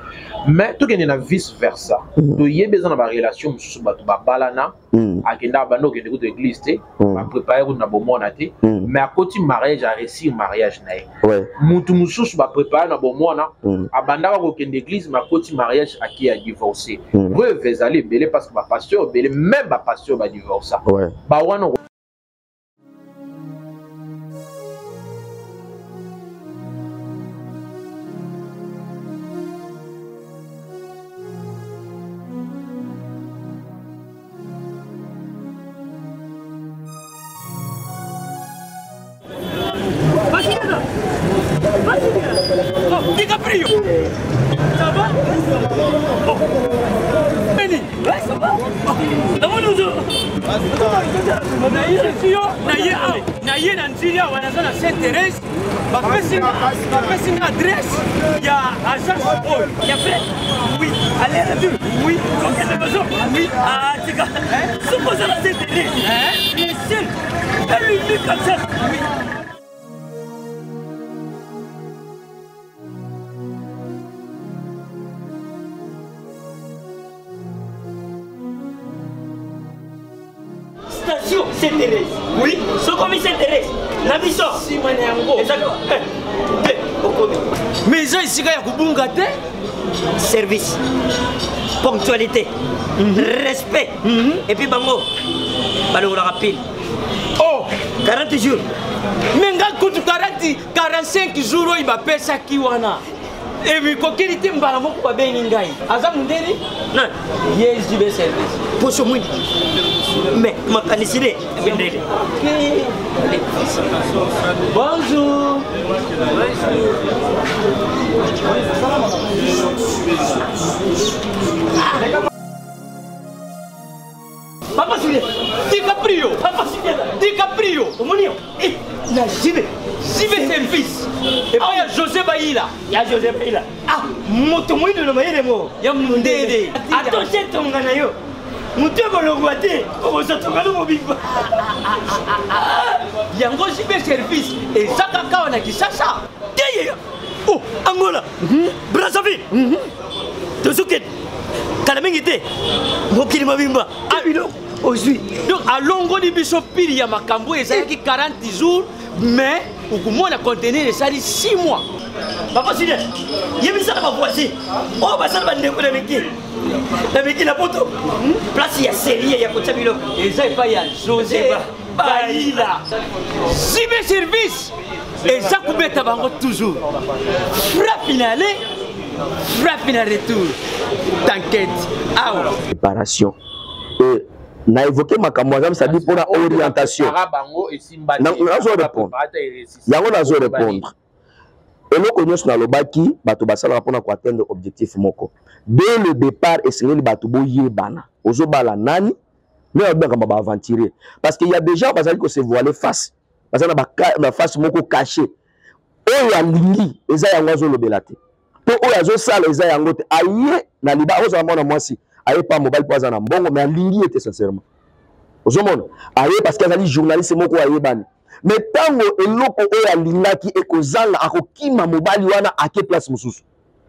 Mais tout gagne na vice versa. To yé besoin na ba relation mususu batu ba balana akenda bando ke de église té ba préparer pour na bomona té mais à côté mariage à réussir mariage naé. Ouais. Mutu mususu ba préparer na bomona abanda ko kende église mais à côté mariage qui a divorcé. Preuve ezali belé parce que ma pasteur belé même ma pasteur va divorcer. Ouais. Ba wana ça va? Benny, ouais, ça va? Naye na Nigeria wanaza na Saint-Thérèse bapesi na adresse ya agence oil ya fait oui allez retour oui donc elle a besoin oui ah tika supposé la Saint-Thérèse les seuls elle lui dit comme ça oui. Station Saint-Thérèse. Oui, ce commis Saint-Thérèse. La mission. Si moi n'ai exactement. Mais ils ont ici qu'il y a Kubunga. Service, ponctualité, respect. Et puis bango, balou rapide. Oh, 40 jours. Mais quand tu 45 jours, il va payer ça qui wana. Et puis quand il était mbalamo kwa beningai. Azamundeni? Non. Yes, du service. Pour ce monde. Mais ma canicide. Bonjour. Papa Sylvia, DiCaprio, Papa Sylvia, DiCaprio, Omonio, et la JB service. Et puis il y a José Baïla. Il y a José Baïla. Ah, motomoui de l'Omaïremo. Il y a Mundede. Attention, ton ganayo. Moutego le guaté, on va se trouver au biba. Il y a un gros JB service. Et Zakaka, on a dit ça. Oh, Angola, Brazzaville, Tozuket, Kalamingité, Mokili Mabimba. Ah, une autre. Donc, à longo de Bissopil, il y a ma cambo et ça qui 40 jours, mais au moins la contenir ça dit 6 mois. Papa Sylvia, il y a mis ça dans ma voisine. Oh, bah ça va me avec la photo. Place, il y a série, il y a côté Bilo. Et ça, il y a José Baïla. Cyberservice. Et ça, vous mettez avant toujours. Frappe finale, frappe finale retour. T'inquiète. Ah ouais. Préparation. Et n'a évoqué ma camarade, ça dit pour la orientation. Non, on a répondre. Il y a répondre. Et nous connaissons dans le baki, bato basala pour atteindre l'objectif moko. Dès le départ, essayer de bato boyer bana. Ozo bala nani, mais on va aventurer. Parce qu'il y a des gens qui se voilent face. Parce qu'il y a face moko cachée. Et il y a lingi, et ça y a un oiseau le belate. Pour eux, il y a ça, les a yangote. Aïe, na liba, ozo amona moi si. Aïe pas mobile poison en bongo, mais lingi était sincèrement. Ozo mon. Aïe parce qu'il y a des journalistes moko aïe bani. Mais tant que l'autre est l'ingaki et que Zala a kokima mobile wana à quelle place mususu.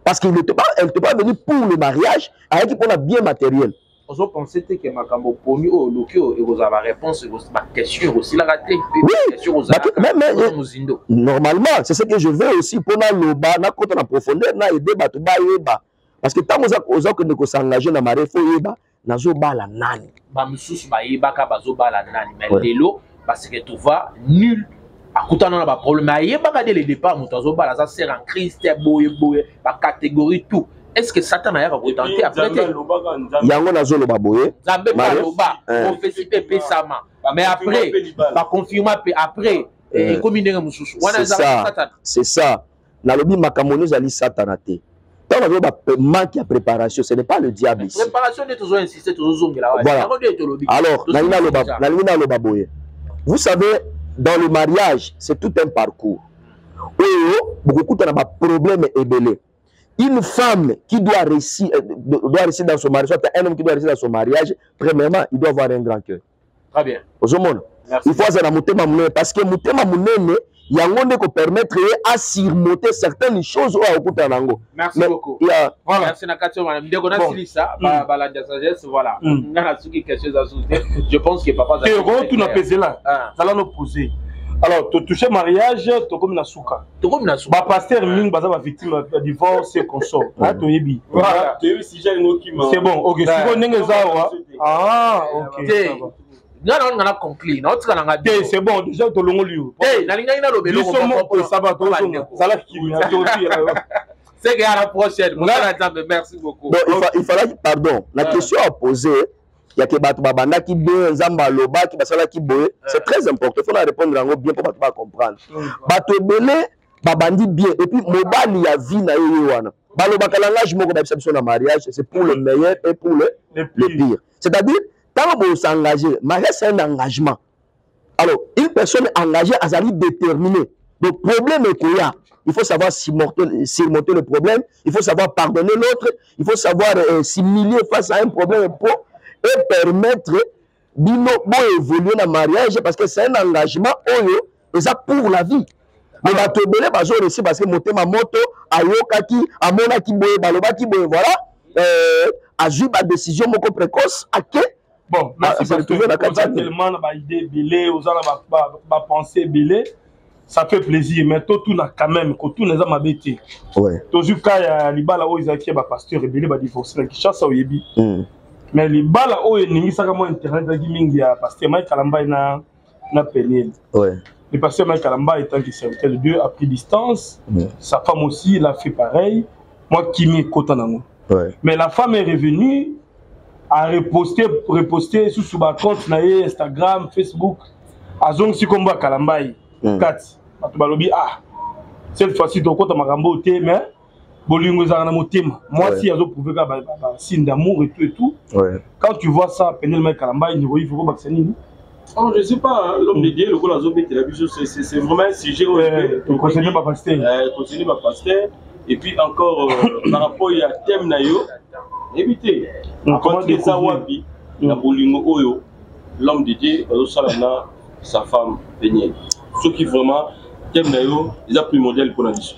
Parce qu'il n'était pas, elle n'était pas venue pour le mariage, avec qui pour la bien matériel. Vous pensez que ma cambo poni au lokio et vous avez réponse ma question aussi la raté. Oui. Normalement, c'est ce que je veux aussi pour le bas, na côté en profondeur, na aider batu ba yeba. Parce que tant que nous s'engager dans marée faut yeba, na zo ba la nani. Ba mususu ba yeba ka ba zo ba la nani, mais lelo parce que tu vas nul. À côté on a pas problème. Il y a pas le départ, Moutazo Bala, ça sert en crise, boye, par catégorie tout. Est-ce que Satan a tenter après? Il y a un zolo baboye. Zambé Baloba, on fait si pépé sama. Mais après, par confirmer après, et combiner mususu c'est ça na lobi makamoni zali satana te tant on a manque de préparation ce n'est pas le diable ici préparation de toujours insister toujours zongela voilà alors nalina loba boye vous savez dans le mariage c'est tout un parcours beaucoup de problèmes ébélés. Une femme qui doit réussir dans son mariage, soit un homme qui doit réussir dans son mariage, premièrement, il doit avoir un grand cœur. Très bien. Il faut avoir un motema mounene parce que motema mounene, il y a un monde qui permettre à surmonter certaines choses au Okutanango. Merci beaucoup. Voilà. Merci Nakato, madame. Dès qu'on a fini ça, la sagesse, voilà. On a quelque chose à soutenir. Je pense que papa. Et tout n'a pas là. Ça va nous poser. Alors, tu touches mariage, tu comme na souka. Tu comme na souka. Ba pasteur ming baza ba victime de divorce et consort. Ah, tu yebi. Voilà. Tu si j'ai un qui m'a. C'est bon. OK. Si vous n'engez zawa. Ah, OK. Non, on a conclu. Non, tu as dit. C'est bon. Déjà tu longo liu. Na linga ina lobelo. Ça va tout ça la qui m'a c'est qu'à la prochaine. Merci beaucoup. Donc, il fallait pardon. La question à poser il y a que Batou Babanda qui boye, Zamba Loba qui basala qui boye. C'est très important. Il faut la répondre en bien pour Batou comprendre. Batou Belé, Babandi bien. Et puis, Mobali y a vie na yowana. Baloba kalangage moko d'absolution dans mariage, c'est pour le meilleur et pour le pire. C'est-à-dire, quand on s'engager, mariage c'est un engagement. Alors, une personne engagée, elle est déterminée. Le problème est qu'il y a. Il faut savoir surmonter le problème. Il faut savoir pardonner l'autre. Il faut savoir s'humilier face à un problème et permettre d'évoluer dans le mariage parce que c'est un engagement et ça pour la vie. Mais bah te belé bah aussi parce que monter ma moto ayokaki amonaki boye balobaki boye voilà a joué ma décision beaucoup précoce à que bon merci parce que vous avez tellement bah idée belé aux gens bah penser belé ça fait plaisir mais tout n'a quand même que tout n'est pas mabété ouais toujours quand il y a libala où ils ont bah pasteur belé bah divorcer qui chasse au yebi mais les balles où ils n'ont pas internet qui mingia parce que Mike Kalamba na pénible. Ouais. Le pasteur Mike Kalamba étant qui serviteur de Dieu a pris distance. Sa femme aussi l'a fait pareil. Moi qui m'y cotanango. Ouais. Mais la femme est revenue à reposter sur ma compte Instagram, Facebook. Azong si combat Kalamba. 4. Batubalobi cette fois-ci ton compte makambo te mais bolingo zana motema moi si azo prouver ka ba signe d'amour et tout ouais. Quand tu vois ça Penel Mike Kalamba il faut pas que c'est nini oh je sais pas l'homme de Dieu le gars azo bête la biso c'est vraiment un sujet conseiller pas pasteur conseiller pas pasteur et puis encore par rapport à thème na yo éviter comment que ça wapi na bolingo oyo l'homme de Dieu azo sala sa femme Penel ceux qui vraiment thème na yo ils a pris modèle pour la vie.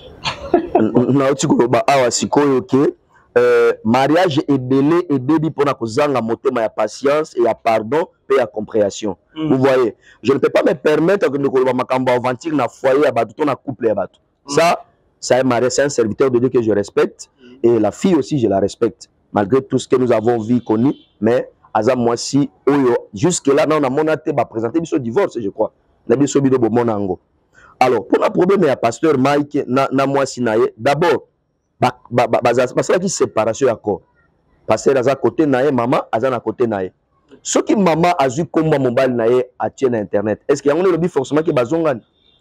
Mariage est belé et débit pour la motema ya patience et ya pardon et ya compréhension. Vous voyez, je ne peux pas me permettre que nous aventure na foyer à bateau na couple à bateau. Ça, c'est un mariage, c'est un serviteur de Dieu que je respecte et la fille aussi je la respecte malgré tout ce que nous avons vu connu. Mais à moi si jusque là on a monaté va présenter ce divorce je crois. La biso bido bo monango. Alors, pour le problème, il y a pasteur Mike, d'abord, parce qu'il y a séparation d'accord. Pasteur à côté, maman, à côté. Ce qui maman a vu comme mobile à tient Internet, est-ce qu'il y a un forcément qui est bazongan?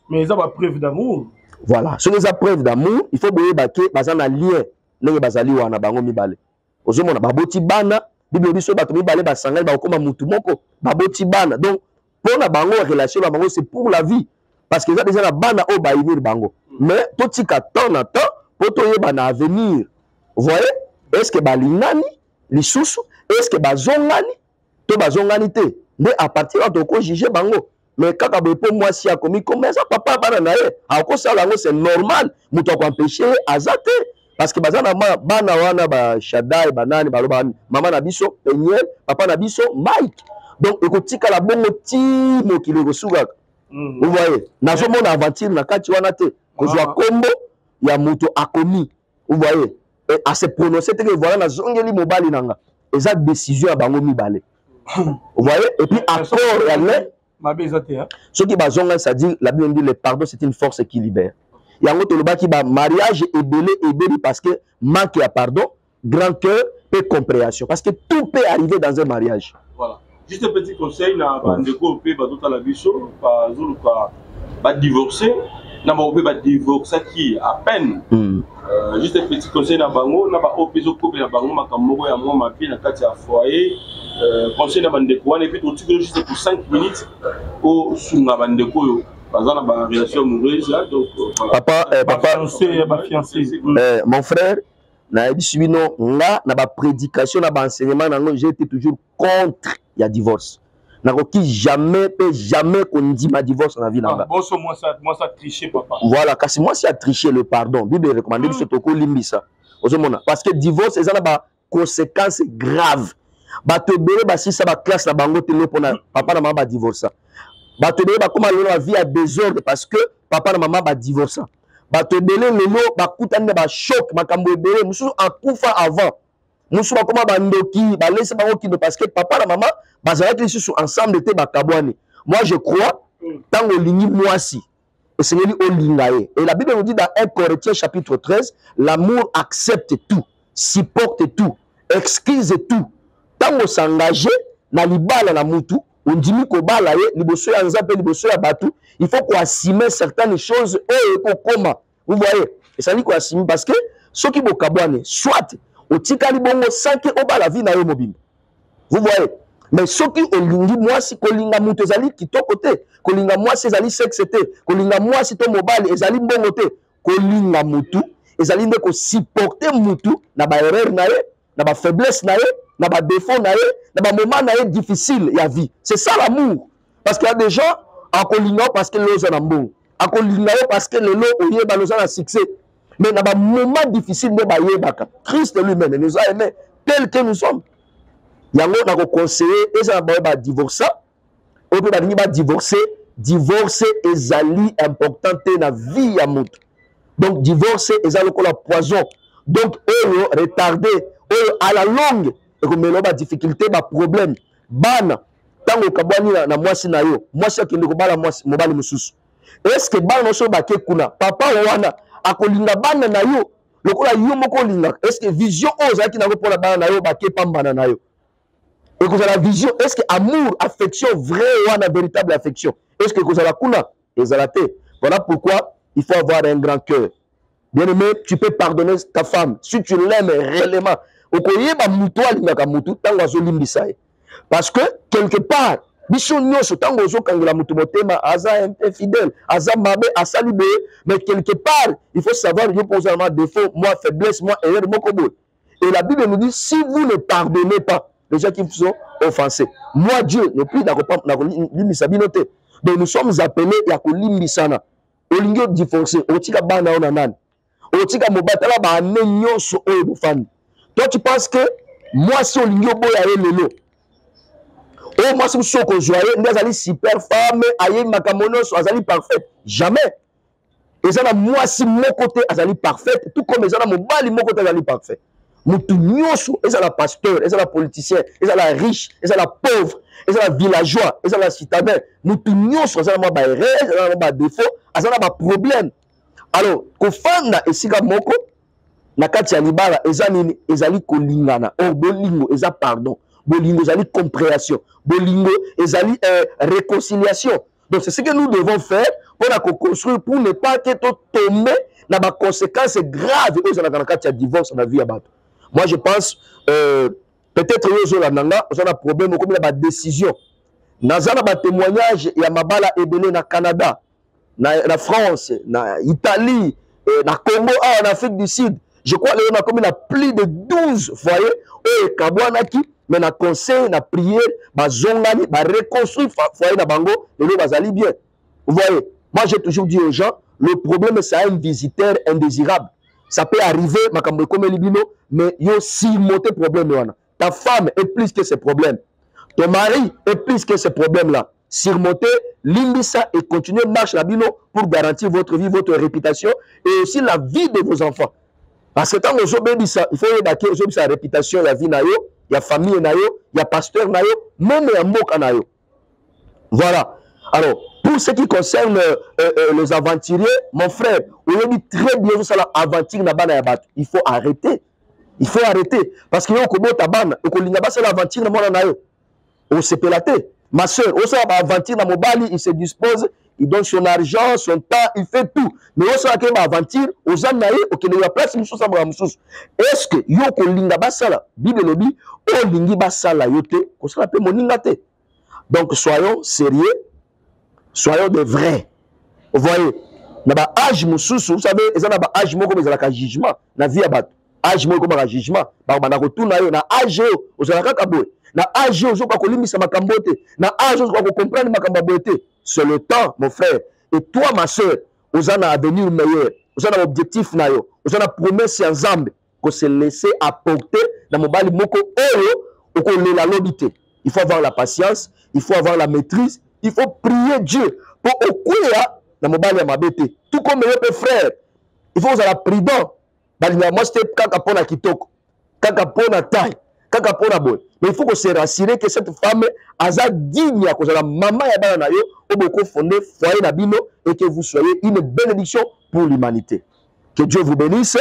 Mais ils ont la preuve d'amour. Voilà, si ils ont preuve d'amour, il faut que bazan a lien, ne bazali wana bango mibale. Ozomona baboti bana, Bible biso bato mibale basangal ba okoma mutu moko, baboti bana. Donc, pour la bango relation la bango c'est pour la vie. Parce que ça déjà la bana au baïnir bango. Mais tout ce qui attend à temps pour toi bana avenir. Vous voyez? Est-ce que balingani, les sous, est-ce que bazongani, to bazongani te. Mais à partir de quoi juger bango. Mais quand pour moi si a commis comme ça papa bana nae, à cause ça c'est normal, muto ko empêcher azate parce que bazana bana wana ba Shaddai banani baloba maman na biso Peniel, papa na biso Mike. Donc ekotika la bongo ti mo ki le kosuka. Vous voyez, nazo mona aventure na kati wana te kozwa kombo ya muto akomi. Vous voyez, et à se prononcer que voilà na zongeli mobali nanga. Eza décision ya bango mibale. Vous voyez, et puis accord ya le ce qui bazonga ça dit la Bible dit le pardon c'est une force qui libère. Yango toloba ki ba mariage est belé parce que manque ya pardon, grand cœur et compréhension parce que tout peut arriver dans un mariage. Voilà. Juste un petit conseil, na bandeko pe ba tota la biso pa zulu pa va divorcer. Na ba ope ba divorcer qui à peine. Juste un petit conseil na bango, na ba ope zo couple na bango makamoko ya moi ma fille na kati ya foyer. Conseil na bandeko wana et puis tu veux juste pour 5 minutes au sunga bandeko yo. Par exemple ba relation amoureuse là donc papa fiancé. Mon frère na bisibino nga na ba prédication na ba enseignement nango j'ai été toujours contre ya divorce. Nakoki jamais qu'on dit ma divorce na vie nanga. Bon moi ça tricher papa. Voilà, kasi moi c'est à tricher le pardon. Bible recommande biso toko limbisa. Ozomona parce que divorce ezana ba conséquences graves. Bato bele ba si ça ba classe na bango tele pona papa na maman ba divorce. Bato bele ba koma lelo la vie à désordre parce que papa na maman ba divorce. Bato bele lelo ba kutana ba choc makambo bele musu akufa avant. Musu ba koma ba ndoki ba laisse bango kino parce que papa na maman bazalaki lisusu ensemble te bakabwani. Moi je crois tango lingi mwasi esengeli olinga ye. Et la Bible nous dit dans 1 Corinthiens chapitre 13, l'amour accepte tout, supporte tout, excuse tout. Tango s'engager na libala na mutu, ondimi ko bala ye liboso ya nzambe liboso ya batu, il faut qu'on assume certaines choses et kokoma. Vous voyez? Et ça dit qu'on assume parce que ceux qui bokabwane soit otikali bongo sanke obala vie na yo mobimba. Vous voyez? Mais ceux qui olingi mwasi kolinga mutu ezali kitoko te, kolinga mwasi ezali sexe te, kolinga mwasi to mobile ezali mbongo te, kolinga mutu ezali nde ko supporter mutu na ba erreur na ye, na ba faiblesse na ye, na ba défaut na ye, na ba moment na ye difficile ya vie. C'est ça l'amour. Parce qu'il y a des gens en kolinga parce que les gens mbongo, en kolinga parce que les gens oyeba les gens na succès. Mais na ba moment difficile ne ba yebaka. Christ lui-même nous a aimés tel que nous sommes. Yango na ko conseiller et ça ba divorcer ou peut ba divorcer ezali important na vie ya mutu. Donc divorcer ezali ko la poison. Donc retarder à la longue et comme ba difficulté ba problème bana tango kabwani na mwasi na yo mwasi akende ko bala mwasi mobali mususu. Est-ce que bana so ba ke kuna papa wana akolinga bana na yo lokola yo moko linga est-ce que vision ozaki na ko pona bana na yo ba ke pambana na yo. Et que la vision, est-ce que amour, affection, vrai ou une véritable affection? Est-ce que vous avez la kuna? Voilà pourquoi il faut avoir un grand cœur. Bien aimé, tu peux pardonner ta femme si tu l'aimes réellement. Parce que quelque part, infidèle, mais quelque part, il faut savoir que je pose défaut, moi faiblesse, moi erreur, moi. Et la Bible nous dit, si vous ne pardonnez pas, les gens qui vous sont offensés. Moi, Dieu, ne plus d'accord. Donc nous sommes appelés à Kolimbisana. Olingo divorcé. Otika bana onanan. Otika mobatala ba anenyo so oyebufani. Toi tu penses que moi si olingo boya lelo. Oh moi si vous soko joyeux, ndazali super femme, aye makamono so azali parfaite. Jamais. Et ça na moi si mon côté azali parfaite, tout comme ça na mobali mon côté azali parfait. Mutu nyonso, eza la pasteur, eza la politicien, eza la riche, eza la pauvre, eza la villageois, eza la citadin. Mutu nyonso, eza la ba erreur, eza la ba défaut, eza la ba problème. Alors, kofanda esika moko na kati ya libala eza nini ezali kolingana. Or bolingo eza pardon, bolingo ezali compréhension, bolingo ezali réconciliation. Donc c'est ce que nous devons faire pour la construire pour ne pas que tout tomber dans des conséquences graves aux alentours de divorce dans la vie à battre. Moi, je pense, peut-être que vous avez un problème comme la décision. Nous avons un témoignage, il y a Mabala Ebele na Canada, na France, na Italie, na Congo, en Afrique du Sud. Je crois qu'il y a comme plus de 12 foyers, et Kabouanaki, mais na conseil, na prière, na zongani, na reconstruire foyer na bango, et les bazali bien. Vous voyez, moi j'ai toujours dit aux gens, le problème c'est un visiteur indésirable. Ça peut arriver, mais il y a aussi monter problème. Ta femme est plus que ce problème. Ton mari est plus que ce problème-là. Surmonter, limbisa et continuer marche la bino pour garantir votre vie, votre réputation et aussi la vie de vos enfants. Parce que quand vous avez ça, il faut évacuer sa réputation, la vie nayo, il y a famille nayo, il y a pasteur nayo, même il y a mok nayo. Voilà. Alors, pour ce qui concerne les aventuriers, mon frère, on a dit très bien ça l'aventure na bana ya bat. Il faut arrêter. Il faut arrêter parce que yo ko bota bana, ko linga ba c'est l'aventure na mona nayo. On se pelaté. Ma soeur, au sein de aventure dans mobile, il se dispose, il donne son argent, son temps, il fait tout. Mais au sein de aventure, aux anaïs, ok, il y a place, est-ce que yo ko linga basala, Bible lobby, o lingi basala yote, ko sala pe moningate. Donc soyons sérieux, soyons des vrais. Vous voyez, na ba âge mususu, vous savez, ils ont ba âge moko mais la jugement, na vie abat. Âge moko ba jugement, ba na ko tuna yo na âge o sala ka boy. Na âge ozo kwa kolimisa makambo te, na âge ozo kwa comprendre makambo te. C'est le temps mon frère. Et toi ma soeur, vous avez un avenir meilleur, vous avez un objectif na yo, vous avez une promesse ensemble que se laisser apporter dans mobali moko oyo ou ko le la lobité. Il faut avoir la patience, il faut avoir la maîtrise, il faut prier Dieu pour okuya dans mobali ya mabete. Tout comme mes frères, il faut avoir prudent. Moi c'était kaka pona kitoko, kaka pona taille. Mais il faut qu'on se rassure que cette femme a digne à cause de la maman et la nayo au beaucoup fondé foyer nabino et que vous soyez une bénédiction pour l'humanité. Que Dieu vous bénisse.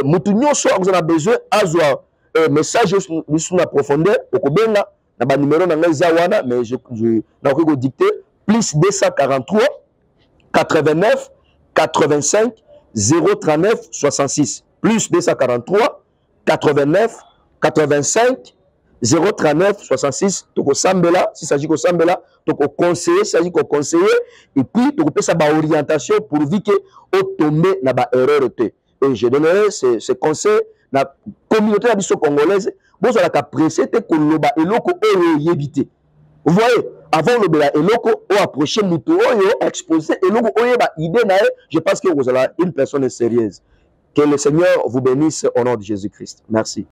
Moutounio soit vous en avez besoin azwa message sur la profondeur au kobenga na ba numéro na ngazawana mais je na ko dicter plus 243 89 85 039 66 plus 243 89 85 039 66 toko sambela s'il s'agit de sambela toko conseiller s'il s'agit de conseiller et puis toko pesa ba orientation pour vite que au tomber na ba erreur te et je donnerai ce conseil na communauté la biso congolaise bon ça la apprécier te ko loba eloko oyo yebité vous voyez avant le bela eloko o approcher muto oyo exposer eloko oyo ba idée na je pense que vous allez une personne sérieuse. Que le Seigneur vous bénisse au nom de Jésus-Christ. Merci.